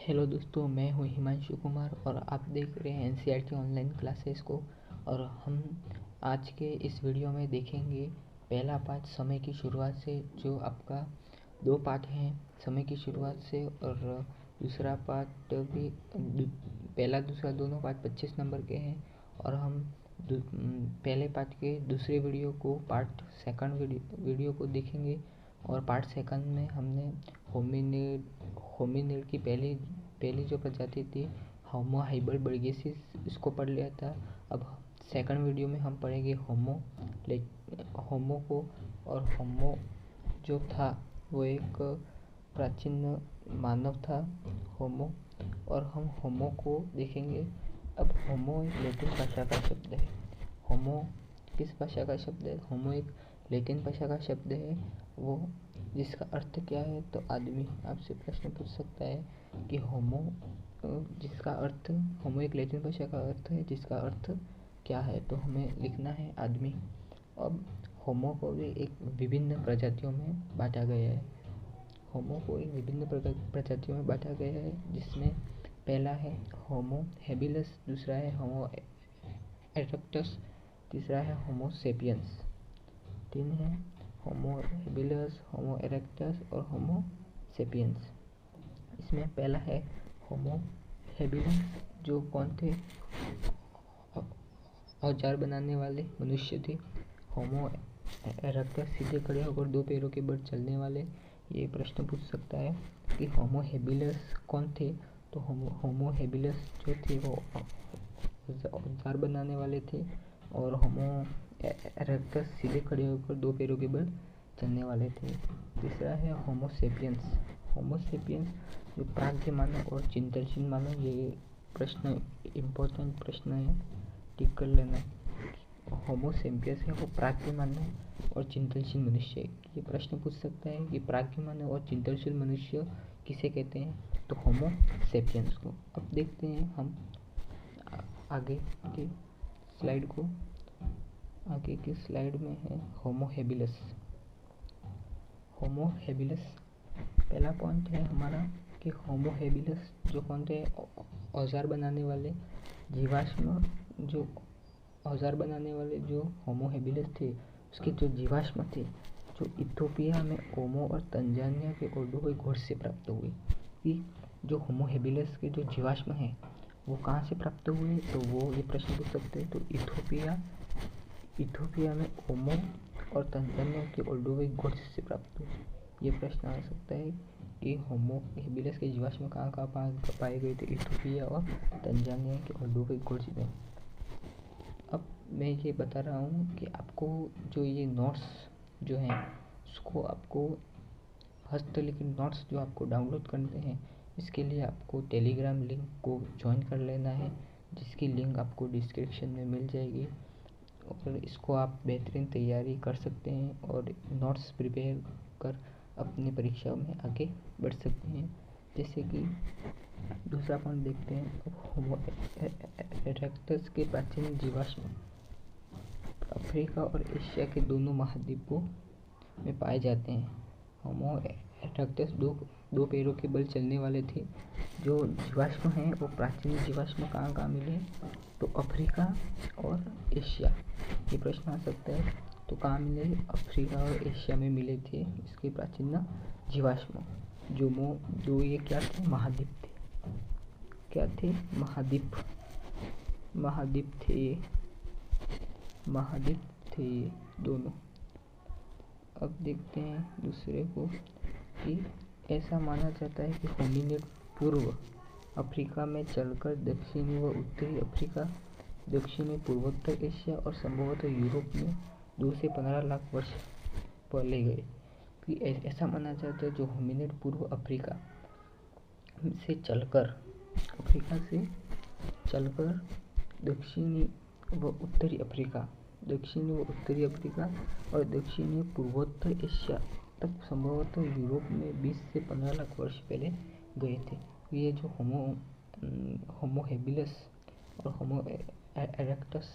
Hello दोस्तों, मैं हूं हिमांशु कुमार और आप देख रहे हैं एनसीईआरटी ऑनलाइन क्लासेस को। और हम आज के इस वीडियो में देखेंगे पहला पार्ट समय की शुरुआत से, जो आपका 2 पार्ट हैं समय की शुरुआत से, और दूसरा पार्ट भी पहला दूसरा दोनों पार्ट 25 नंबर के हैं। और हम पहले पार्ट के दूसरे वीडियो को पार्ट सेकंड वीडियो को देखेंगे। और पार्ट सेकंड में हमने होमिनिड की पहली जो प्रजाति थी होमो हाइबरबर्गेसिस, इसको पढ़ लिया था। अब सेकंड वीडियो में हम पढ़ेंगे होमो को। और होमो जो था वो एक प्राचीन मानव था, होमो। और हम होमो को देखेंगे। अब होमो एक लैटिन भाषा का शब्द है। होमो किस भाषा का शब्द है? होमो एक लैटिन भाषा का शब्द है, वो जिसका अर्थ क्या है? तो आदमी। आपसे प्रश्न पूछ सकता है कि होमो जिसका अर्थ, होमो एक लैटिन भाषा का अर्थ है जिसका अर्थ क्या है? तो हमें लिखना है आदमी। अब होमो को भी एक विभिन्न प्रजातियों में बांटा गया है। होमो को एक विभिन्न प्रजातियों में बांटा गया है, जिसमें पहला है होमो हेबिलस, दूसरा है होमो इरेक्टस, तीसरा है होमो सेपियंस। 3 है होमो हेबिलस, होमो इरेक्टस और होमो सेपियंस। इसमें पहला है होमो हेबिलस, जो कौन थे? औजार बनाने वाले मनुष्य थे। होमो इरेक्टस सीधे खड़े होकर 2 पैरों के बल चलने वाले। ये प्रश्न पूछ सकता है कि होमो हेबिलस कौन थे? तो होमो हेबिलस जो थे वो औजार बनाने वाले थे। और होमो इरेक्टस सीधे खड़े होकर 2 पैरों के बल चलने वाले थे। तीसरा है होमो सेपियंस। होमो सेपियंस जो प्राज्ञ मानव और चिंतनशील मानव, ये प्रश्न इम्पोर्टेंट प्रश्न है, टिक कर लेना। होमो सेपियंस है वो प्राज्ञ मानव और चिंतनशील मनुष्य। ये प्रश्न पूछ सकता है कि प्राज्ञ मानव और चिंतनशील मनुष्य किसे कहते हैं? तो होमो सेपियंस को। अब देखते हैं हम आगे की स्लाइड को। आगे की स्लाइड में है होमो हेबिलस। होमो हेबिलस पहला पॉइंट है हमारा कि होमो हेबिलस जो कौन थे? औजार बनाने वाले जीवाश्म, जो औजार बनाने वाले जो होमो हेबिलस थे, उसके जो जीवाश्म थे, जो इथियोपिया में ओमो और तंजानिया के ओडोगोई घोष से प्राप्त हुए। कि जो होमो हेबिलस के जो जीवाश्म हैं वो कहाँ से प्राप्त हुए? तो वो ये प्रश्न पूछ सकते हैं। तो इथियोपिया में ओमो और तंजानिया के ओडोगोई घोष से प्राप्त हुए। ये प्रश्न आ सकता है कि होमो हेबिलस के जीवाश्म कहाँ पाए गए थे? इथियोपिया और तंजानिया के ओडोगोई घोष में। अब मैं ये बता रहा हूँ कि आपको जो ये नोट्स जो हैं उसको आपको हस्तलिखित नोट्स जो आपको डाउनलोड करने हैं, इसके लिए आपको टेलीग्राम लिंक को ज्वाइन कर लेना है, जिसकी लिंक आपको डिस्क्रिप्शन में मिल जाएगी। और इसको आप बेहतरीन तैयारी कर सकते हैं और नोट्स प्रिपेयर कर अपनी परीक्षा में आगे बढ़ सकते हैं। जैसे कि दूसरा पॉइंट देखते हैं। होमो इरेक्टस के प्राचीन जीवाश्म अफ्रीका और एशिया के दोनों महाद्वीपों में पाए जाते हैं। होमो इरेक्टस दो पैरों के बल चलने वाले थे। जो जीवाश्म हैं वो प्राचीन जीवाश्म कहाँ मिले? तो अफ्रीका और एशिया। ये प्रश्न आ सकता है, तो कहाँ मिले? अफ्रीका और एशिया में मिले थे इसके प्राचीन जीवाश्म। जो ये क्या थे? महाद्वीप थे। क्या थे? महाद्वीप थे दोनों। अब देखते हैं दूसरे को कि ऐसा माना जाता है कि होमिनिड पूर्व अफ्रीका में चलकर दक्षिणी व उत्तरी अफ्रीका, दक्षिणी पूर्वोत्तर एशिया और संभवतः यूरोप में 2 से 15 लाख वर्ष पहले गए। कि ऐसा माना जाता है जो होमिनिड पूर्व अफ्रीका से चलकर दक्षिणी व उत्तरी अफ्रीका और दक्षिणी पूर्वोत्तर एशिया तक संभवतः यूरोप में 20 से 15 लाख वर्ष पहले गए थे। ये जो होमो हेबिलस और होमो इरेक्टस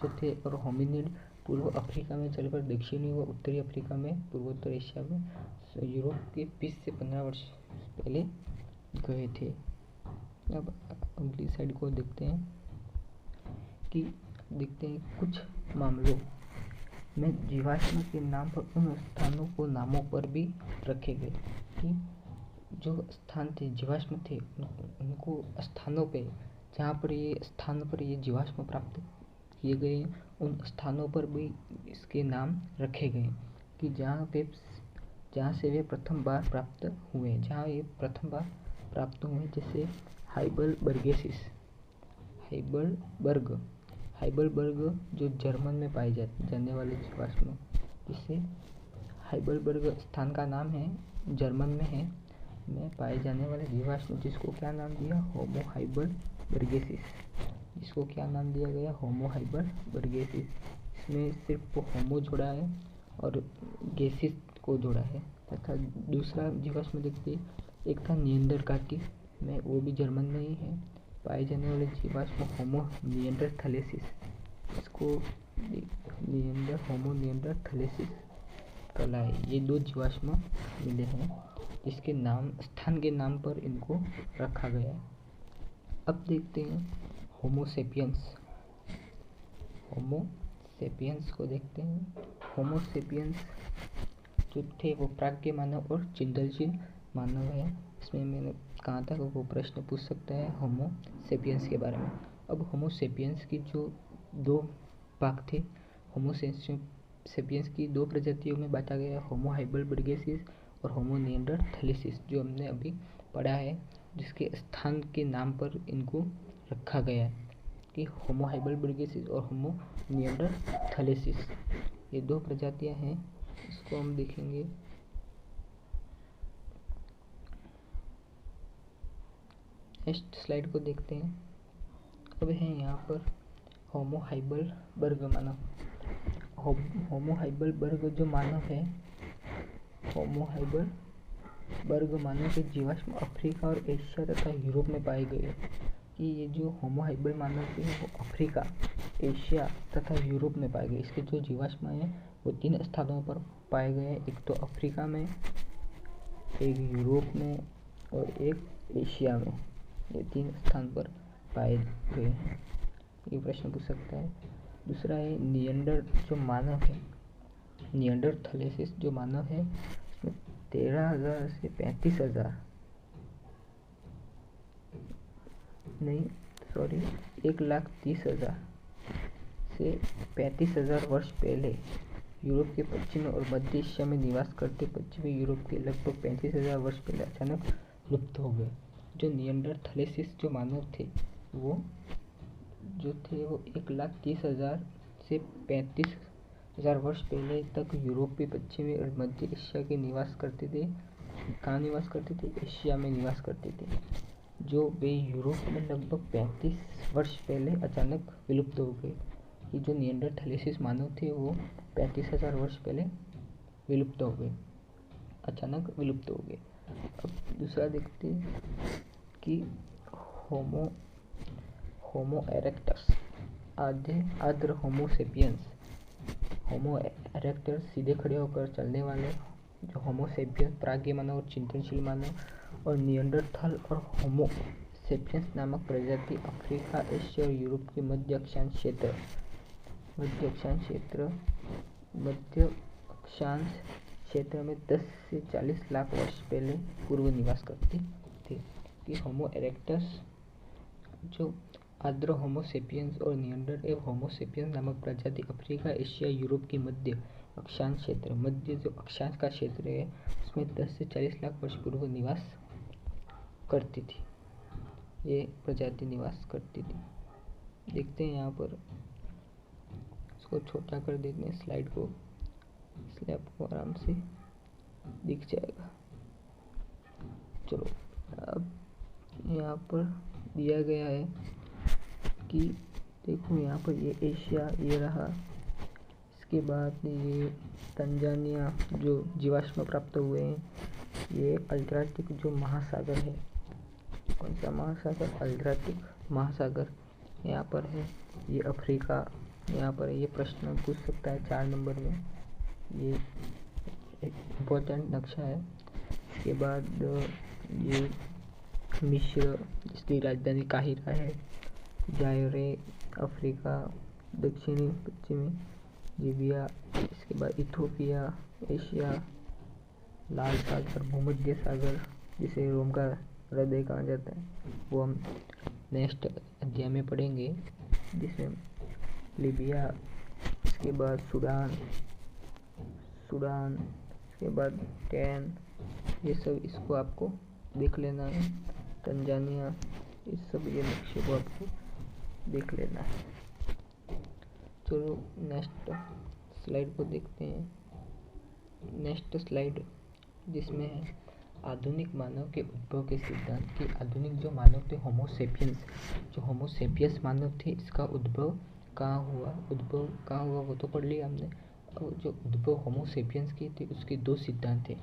जो थे और होमिनिड पूर्व अफ्रीका में चलकर दक्षिणी व उत्तरी अफ्रीका में, पूर्वोत्तर एशिया में, यूरोप के 20 से 15 वर्ष पहले गए थे। अब अगली साइड को देखते हैं कि कुछ मामलों में जीवाश्म के नाम पर उन स्थानों को नामों पर भी रखे गए कि जो स्थान थे जीवाश्म थे उनको स्थानों पे जहाँ पर ये स्थान पर ये जीवाश्म प्राप्त किए गए उन स्थानों पर भी इसके नाम रखे गए कि जहाँ से वे प्रथम बार प्राप्त हुए, जहाँ ये प्रथम बार प्राप्त हुए, जैसे हाइबलबर्ग जो जर्मन में पाए जाने वाले जीवाश्म, जिससे हाइबलबर्ग स्थान का नाम है, जर्मन में पाए जाने वाले जीवाश्म, जिसको क्या नाम दिया, होमो हाइबलबर्गेसिस, जिसको क्या नाम दिया गया, होमो हाइबलबर्गेसिस। इसमें सिर्फ होमो जोड़ा है और गेसिस को जोड़ा है। तथा दूसरा जीवाश्म देखिए, एक था निएंडरकाटी में, वो भी जर्मन में ही है, पाए जाने वाले जीवाश्म होमो निएंडरथैलेसिस, इसको होमो निएंडरथैलेसिस कहलाए। ये दो जीवाश्म मिले हैं जिसके नाम स्थान के नाम पर इनको रखा गया है। अब देखते हैं होमो सेपियंस को देखते हैं। होमो सेपियंस जो थे वो प्राज्ञ मानव और चिंतनशील मानव है। इसमें मैंने कहा था वो प्रश्न पूछ सकता है होमो सेपियंस के बारे में। अब होमो सेपियंस की जो दो भाग थे, होमो सेपियंस की दो प्रजातियों में बांटा गया, होमो हाइबलबर्गेसिस और होमो निएंडरथैलेसिस, जो हमने अभी पढ़ा है, जिसके स्थान के नाम पर इनको रखा गया है कि होमो हाइबलबर्गेसिस और होमो निएंडरथैलेसिस, ये दो प्रजातियां हैं। इसको हम देखेंगे। नेक्स्ट स्लाइड को देखते हैं। अब है यहाँ पर होमो हाइबलबर्ग मानव। होमो हाइबलबर्ग जो मानव है, होमो हाइबलबर्ग मानव के जीवाश्म अफ्रीका और एशिया तथा यूरोप में पाए गए। कि ये जो होमो हाइबल मानव थे वो अफ्रीका, एशिया तथा यूरोप में पाए गए। इसके जो जीवाश्म हैं वो 3 स्थानों पर पाए गए, एक तो अफ्रीका में, एक यूरोप में और एक एशिया में। ये 3 स्थान पर पाए गए हैं। ये प्रश्न पूछ सकता है। दूसरा है निएंडर जो मानव है, निएंडरथैलेसिस जो मानव है, इसमें 13,000 से 35,000 नहीं सॉरी 1,30,000 से 35,000 वर्ष पहले यूरोप के पश्चिम और मध्य एशिया में निवास करते पश्चिमी यूरोप के लगभग 35,000 वर्ष पहले अचानक लुप्त हो गए। जो निएंडरथैलेसिस जो मानव थे वो 1,30,000 से 35,000 वर्ष पहले तक यूरोपीय पश्चिमी और मध्य एशिया के निवास करते थे। कहाँ निवास करते थे? एशिया में निवास करते थे। जो वे यूरोप में लगभग 35 वर्ष पहले अचानक विलुप्त हो गए। ये जो निएंडरथैलेसिस मानव थे वो 35,000 वर्ष पहले विलुप्त हो गए, अचानक विलुप्त हो गए। अब दूसरा देखते हैं कि होमो इरेक्टस, आद्र होमो सेपियंस। होमो इरेक्टस सीधे खड़े होकर चलने वाले जो होमो सेपियंस प्राज्ञ मानव और चिंतनशील मानव, और निएंडरथल और होमो सेपियंस नामक प्रजाति अफ्रीका, एशिया और यूरोप के मध्य अक्षांश क्षेत्र में 10 से 40 लाख वर्ष पहले पूर्व निवास करते थे। कि होमो इरेक्टस जो आद्र होमो सेपियंस और निएंडर एवं होमो सेपियंस नामक प्रजाति अफ्रीका, एशिया, यूरोप के मध्य अक्षांश क्षेत्र, मध्य जो अक्षांश का क्षेत्र है उसमें 10 से 40 लाख वर्ष पूर्व निवास करती थी। ये प्रजाति निवास करती थी। देखते हैं यहाँ पर, इसको छोटा कर देते हैं स्लाइड को, इसलिए आपको आराम से दिख जाएगा। चलो अब यहाँ पर दिया गया है कि देखो यहाँ पर ये एशिया ये रहा, इसके बाद ये तंजानिया जो जीवाश्म प्राप्त हुए हैं, ये अल्ट्राटिक जो महासागर है, कौन सा महासागर? अल्ट्राटिक महासागर यहाँ पर है। ये अफ्रीका यहाँ पर है। ये प्रश्न पूछ सकता है 4 नंबर में, ये एक इम्पोर्टेंट नक्शा है। इसके बाद ये मिस्र जिसकी राजधानी काहिरा है, जायरे अफ्रीका, दक्षिणी पश्चिमी लीबिया, इसके बाद इथोपिया, एशिया, लाल सागर, भूमध्य सागर जिसे रोम का हृदय कहा जाता है, वो हम नेक्स्ट अध्याय में पढ़ेंगे, जिसमें लीबिया, इसके बाद सूडान, इसके बाद टैन, ये सब इसको आपको देख लेना है। तंजानिया, ये सब ये नक्शे को आपको देख लेना है। चलो नेक्स्ट स्लाइड को देखते हैं। नेक्स्ट स्लाइड जिसमें है आधुनिक मानव के उद्भव के सिद्धांत कि आधुनिक जो मानव थे होमोसेपियंस मानव थे, इसका उद्भव कहाँ हुआ वो तो पढ़ लिया हमने। और जो उद्भव होमोसेपियंस की थी उसके दो सिद्धांत थे।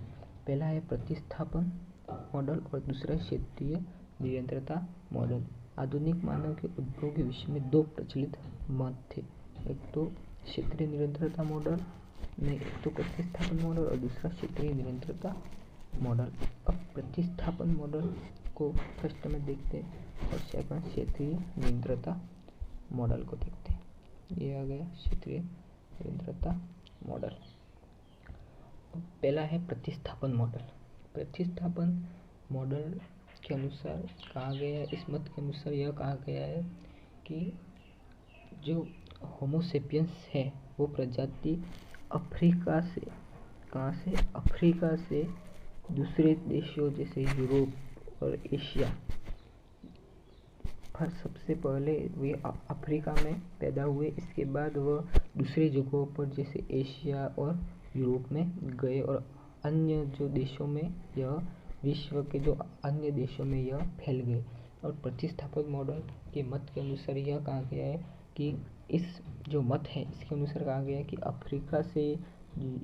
पहला है प्रतिस्थापन मॉडल और दूसरा क्षेत्रीय निरंतरता मॉडल। आधुनिक मानव के उद्भव के विषय में दो प्रचलित मत थे, एक तो क्षेत्रीय निरंतरता मॉडल में, एक तो प्रतिस्थापन मॉडल और दूसरा क्षेत्रीय निरंतरता मॉडल। अब प्रतिस्थापन मॉडल को फर्स्ट में देखते हैं और सेकंड क्षेत्रीय निरंतरता मॉडल को देखते हैं। ये आ गया क्षेत्रीय निरंतरता मॉडल। पहला है प्रतिस्थापन मॉडल। प्रतिस्थापन मॉडल के अनुसार कहा गया है, इस मत के अनुसार यह कहा गया है कि जो होमोसेपियंस है वो प्रजाति अफ्रीका से, कहाँ से, अफ्रीका से दूसरे देशों जैसे यूरोप और एशिया पर सबसे पहले वे अफ्रीका में पैदा हुए। इसके बाद वह दूसरे जगहों पर जैसे एशिया और यूरोप में गए और अन्य जो देशों में यह विश्व के जो अन्य देशों में यह फैल गए। और प्रतिस्थापन मॉडल के मत के अनुसार यह कहा गया है कि इस जो मत है इसके अनुसार कहा गया है कि अफ्रीका से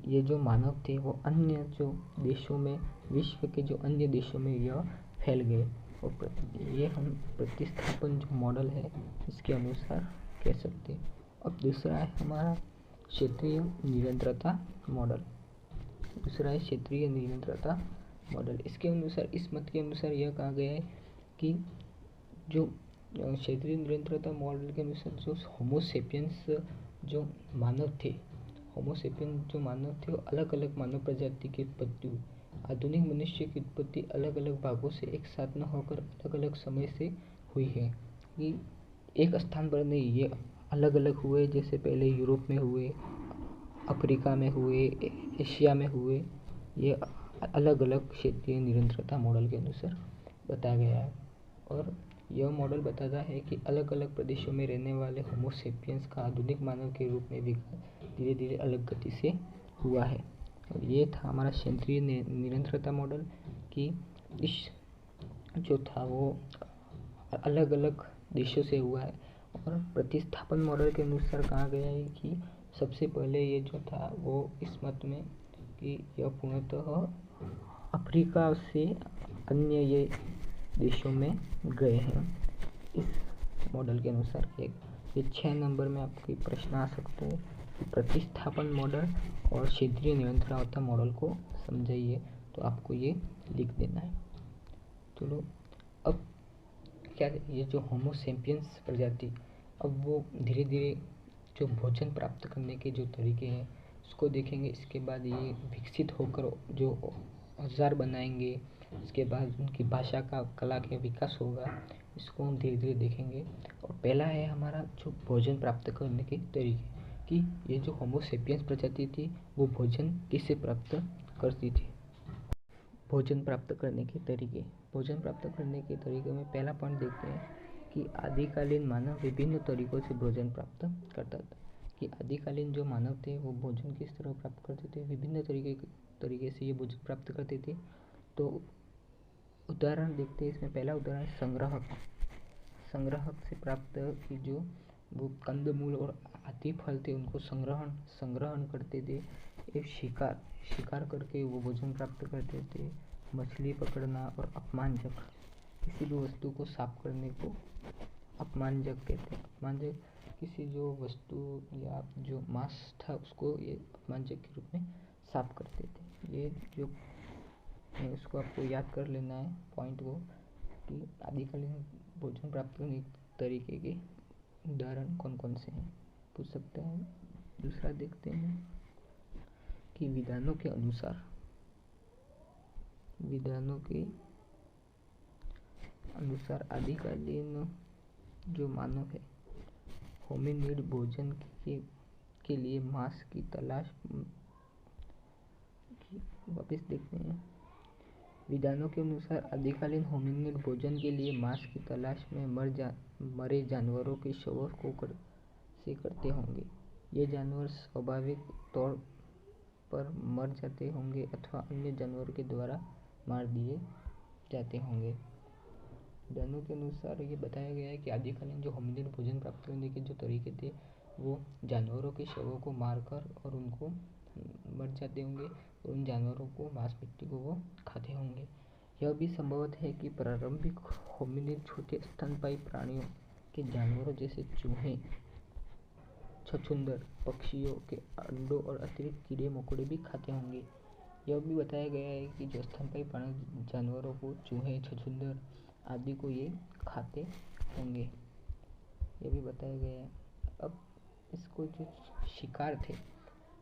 ये जो मानव थे वो अन्य जो देशों में, विश्व के जो अन्य देशों में यह फैल गए। और ये हम प्रतिस्थापन जो मॉडल है इसके अनुसार कह सकते हैं। अब दूसरा है हमारा क्षेत्रीय निरंतरता मॉडल। इसके अनुसार, इस मत के अनुसार यह कहा गया है कि जो क्षेत्रीय निरंतरता मॉडल के अनुसार जो होमोसेपियंस जो मानव थे वो अलग अलग मानव प्रजाति की उत्पत्ति हुई। आधुनिक मनुष्य की उत्पत्ति अलग अलग भागों से एक साथ न होकर अलग अलग समय से हुई है, कि एक स्थान पर नहीं, ये अलग अलग हुए। जैसे पहले यूरोप में हुए, अफ्रीका में हुए, एशिया में हुए, ये अलग अलग क्षेत्रीय निरंतरता मॉडल के अनुसार बताया गया है। और यह मॉडल बताता है कि अलग अलग प्रदेशों में रहने वाले होमोसेपियंस का आधुनिक मानव के रूप में विकास धीरे धीरे अलग गति से हुआ है। और ये था हमारा क्षेत्रीय निरंतरता मॉडल कि इस जो था वो अलग अलग देशों से हुआ है। और प्रतिस्थापन मॉडल के अनुसार कहा गया है कि सबसे पहले ये जो था वो इस मत में कि यह पूर्णतः अफ्रीका से अन्य ये देशों में गए हैं। इस मॉडल के अनुसार ये 6 नंबर में आपके प्रश्न आ सकते हैं कि प्रतिस्थापन मॉडल और क्षेत्रीय निरंतरता मॉडल को समझाइए, तो आपको ये लिख देना है। चलो अब क्या, ये जो होमोसेपियंस प्रजाति, अब वो धीरे धीरे जो भोजन प्राप्त करने के जो तरीके हैं उसको देखेंगे। इसके बाद ये विकसित होकर जो औजार बनाएंगे, इसके बाद उनकी भाषा का, कला का विकास होगा, इसको हम धीरे धीरे देखेंगे। और पहला है हमारा जो भोजन प्राप्त करने के तरीके, कि ये जो होमोसेपियंस प्रजाति थी वो भोजन किससे प्राप्त करती थी। भोजन प्राप्त करने के तरीके में पहला पॉइंट देखते हैं कि आदिकालीन मानव विभिन्न तरीकों से भोजन प्राप्त करता था। कि आदिकालीन जो मानव थे वो भोजन किस तरह प्राप्त करते थे, विभिन्न तरीके से ये भोजन प्राप्त करते थे। तो उदाहरण देखते हैं। इसमें पहला उदाहरण संग्रहक से प्राप्त की जो वो कंदमूल और आदि फल थे उनको संग्रहण करते थे। एक शिकार करके वो भोजन प्राप्त करते थे। मछली पकड़ना और अपमानजक, किसी भी वस्तु को साफ करने को अपमानजक कहते हैं। अपमानजक किसी जो वस्तु या जो मांस था उसको ये अपमानजक के रूप में साफ करते थे। ये जो उसको आपको याद कर लेना है पॉइंट को। कि आदिकालीन भोजन प्राप्त करने के तरीके के उदाहरण कौन कौन से हैं, पूछ सकते हैं। दूसरा देखते हैं कि विद्वानों के अनुसार आदिकालीन जो मानव है होमिनिड भोजन के लिए मांस की तलाश वापस देखते हैं। विद्वानों के अनुसार आदिकालीन होमिनिड भोजन के लिए मांस की तलाश में मरे जानवरों के शवों को करते होंगे। ये जानवर स्वाभाविक तौर पर मर जाते होंगे अथवा अन्य जानवरों के द्वारा मार दिए जाते होंगे। विद्वानों के अनुसार ये बताया गया है कि आदिकालीन जो होमिनिड भोजन प्राप्त करने के जो तरीके थे वो जानवरों के शवों को मारकर और उनको मर जाते होंगे और उन जानवरों को मांस मिट्टी को वो खाते होंगे। यह भी संभवत है कि प्रारंभिक होमिनिड छोटे स्तनपायी प्राणियों के जानवरों जैसे चूहे, छछूंदर, पक्षियों के अंडों और अतिरिक्त कीड़े मकोड़े भी खाते होंगे। यह भी बताया गया है कि जो स्तनपायी प्राणी जानवरों को चूहे, छछूंदर आदि को ये खाते होंगे, यह भी बताया गया है। अब इसको जो शिकार थे,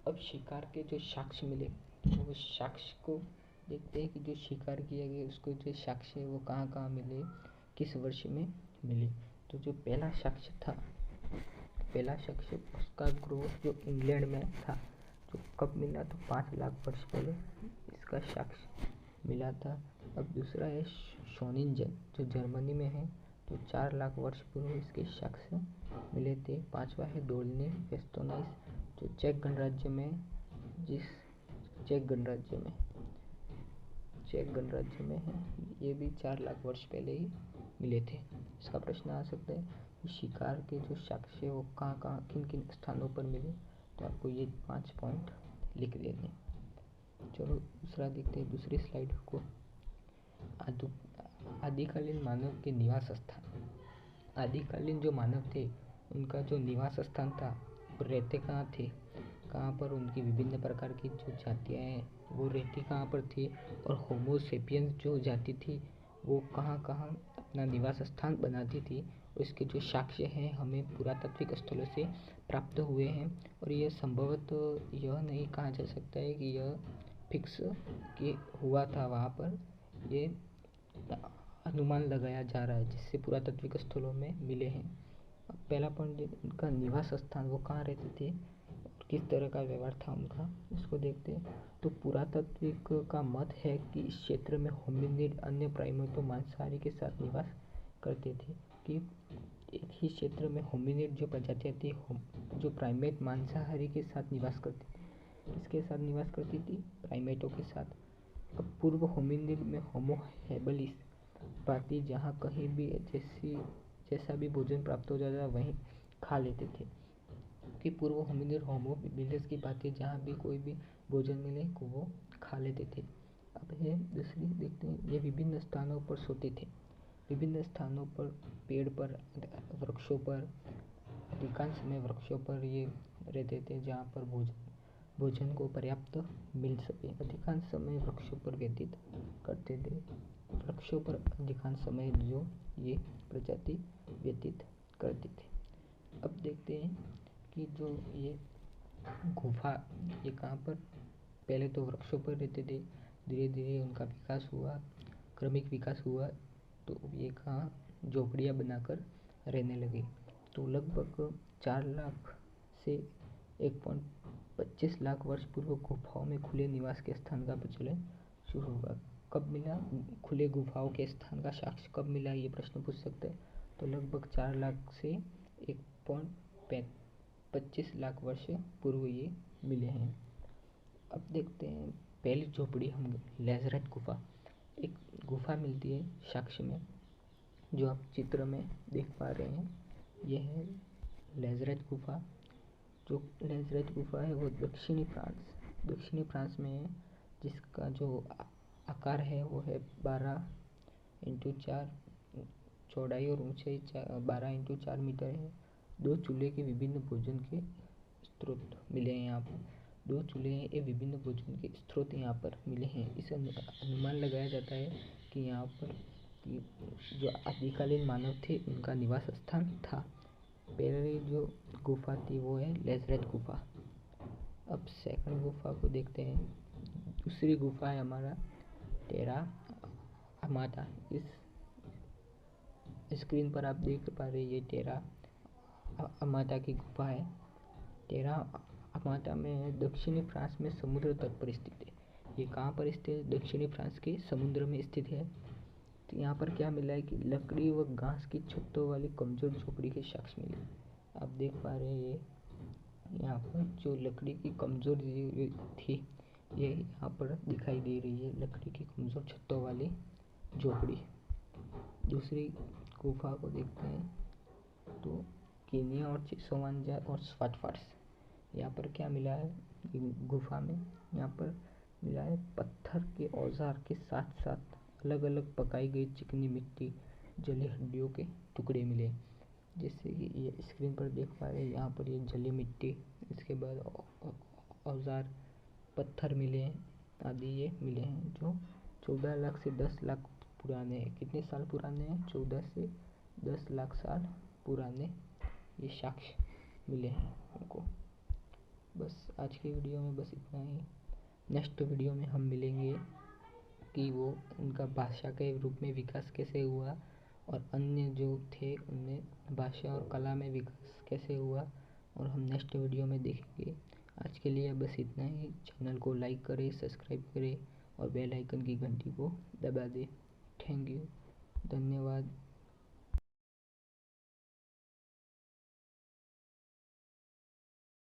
अब शिकार के जो साक्ष्य मिले वो साक्ष्य को देखते हैं कि जो शिकार किया गया उसको जो साक्ष्य है वो कहाँ मिले, किस वर्ष में मिले। तो जो पहला साक्ष्य उसका ग्रोथ जो इंग्लैंड में था, जो कब मिला तो 5 लाख वर्ष पहले इसका साक्ष्य मिला था। अब दूसरा है शोनिंजन जो जर्मनी में है, तो 4 लाख वर्ष पूर्व इसके साक्ष्य मिले थे। पांचवा है डोल्ने वेस्टोनाइस जो चेक गणराज्य में है, ये भी 4 लाख वर्ष पहले ही मिले थे। इसका प्रश्न आ सकता है कि शिकार के जो साक्ष्य वो कहाँ किन स्थानों पर मिले, तो आपको ये 5 पॉइंट लिख लेने। चलो दूसरा देखते हैं, दूसरी स्लाइड को। आदिकालीन मानव के निवास स्थान। आदिकालीन जो मानव थे उनका जो निवास स्थान था वो रहते कहाँ थे, कहाँ पर उनकी विभिन्न प्रकार की जो जातियाँ हैं वो रहती कहाँ पर थी, और होमो सेपियंस जो जाति थी वो कहाँ अपना निवास स्थान बनाती थी, उसके जो साक्ष्य हैं हमें पुरातात्विक स्थलों से प्राप्त हुए हैं। और यह संभवतः यह नहीं कहा जा सकता है कि यह फिक्स कि हुआ था वहाँ पर, ये अनुमान लगाया जा रहा है जिससे पुरातात्विक स्थलों में मिले हैं। अब पहला पॉइंट, उनका निवास स्थान वो कहाँ रहते थे और किस तरह का व्यवहार था उनका, इसको देखते हैं। तो पुरातात्विक का मत है कि इस क्षेत्र में होमिनिड अन्य प्राइमेटो मांसाहारी के साथ निवास करते थे, कि एक ही क्षेत्र में होमिनिड जो प्रजातियाँ थी जो प्राइमेट मांसाहारी के साथ निवास करती थी, किसके साथ निवास करती थी, प्राइमेटों के साथ। अब पूर्व होमिनिड में होमो हेबिलिस भांति जहाँ कहीं भी जैसा भी भोजन प्राप्त हो जाता वहीं खा लेते थे, कि पूर्व होमिनिड होमो हेबिलिस की भांति जहाँ भी कोई भी भोजन मिले को वो खा लेते थे। अब है दूसरी देखते हैं, ये विभिन्न स्थानों पर सोते थे, विभिन्न स्थानों पर, पेड़ पर, वृक्षों पर, अधिकांश समय वृक्षों पर ये रहते थे जहाँ पर भोजन को पर्याप्त मिल सके। अधिकांश समय वृक्षों पर व्यतीत करते थे, वृक्षों पर अधिकांश समय जो ये प्रजाति व्यतीत करते थे। अब देखते हैं कि जो ये गुफा ये कहाँ पर, पहले तो वृक्षों पर रहते थे, धीरे धीरे उनका विकास हुआ, क्रमिक विकास हुआ, तो ये कहाँ झोपड़ियाँ बनाकर रहने लगे। तो लगभग 4 लाख से 1.25 लाख वर्ष पूर्व गुफाओं में खुले निवास के स्थान का प्रचलन शुरू हुआ। कब मिला, खुले गुफाओं के स्थान का साक्ष्य कब मिला, ये प्रश्न पूछ सकते हैं। तो लगभग 4 लाख से 1.25 लाख वर्ष पूर्व ये मिले हैं। अब देखते हैं पहली झोपड़ी, हम लेज़रेट गुफा, एक गुफा मिलती है साक्ष्य में जो आप चित्र में देख पा रहे हैं, ये है लेज़रेट गुफा। जो लेज़रेट गुफा है वो दक्षिणी फ्रांस में है, जिसका जो आकार है वो है 12x4 चौड़ाई और ऊंचाई 12x4 मीटर है। 2 चूल्हे के विभिन्न भोजन के स्रोत मिले हैं यहाँ पर, 2 चूल्हे हैं, ये विभिन्न भोजन के स्रोत यहाँ पर मिले हैं। इसे अनुमान लगाया जाता है कि यहाँ पर कि जो आदिकालीन मानव थे उनका निवास स्थान था। पहले जो गुफा थी वो है लेज़रेट गुफा। अब सेकंड गुफा को देखते हैं। दूसरी गुफा है हमारा टेरा अमाटा। इस स्क्रीन पर आप देख पा रहे ये टेरा अमाटा की गुफा है। टेरा अमाटा में दक्षिणी फ्रांस में समुद्र तट पर स्थित है। ये कहाँ पर स्थित है? दक्षिणी फ्रांस के समुद्र में स्थित है। तो यहाँ पर क्या मिला है कि लकड़ी व घास की छतों वाली कमजोर झोपड़ी के साक्ष्य मिले। आप देख पा रहे हैं यहाँ पर जो लकड़ी की कमजोर थी ये यहाँ पर दिखाई दे रही है, लकड़ी की कमजोर छतों वाली झोपड़ी। दूसरी गुफा को देखते हैं तो केनिया और चिसोवांजा और स्वाटफार्स। यहाँ पर क्या मिला है गुफा में? यहाँ पर मिला है पत्थर के औजार के साथ साथ अलग अलग पकाई गई चिकनी मिट्टी, जली हड्डियों के टुकड़े मिले। जैसे कि ये स्क्रीन पर देख पा रहे हैं यहाँ पर ये जली मिट्टी, इसके बाद औजार, पत्थर मिले हैं आदि ये मिले हैं जो 14 लाख से 10 लाख पुराने हैं। कितने साल पुराने हैं? 14 से 10 लाख साल पुराने ये साक्ष्य मिले हैं हमको। बस आज के वीडियो में बस इतना ही। नेक्स्ट वीडियो में हम मिलेंगे कि वो उनका भाषा के रूप में विकास कैसे हुआ और अन्य जो थे उनमें भाषा और कला में विकास कैसे हुआ, और हम नेक्स्ट वीडियो में देखेंगे। आज के लिए बस इतना ही। चैनल को लाइक करें, सब्सक्राइब करें और बेल आइकन की घंटी को दबा दें। थैंक यू, धन्यवाद।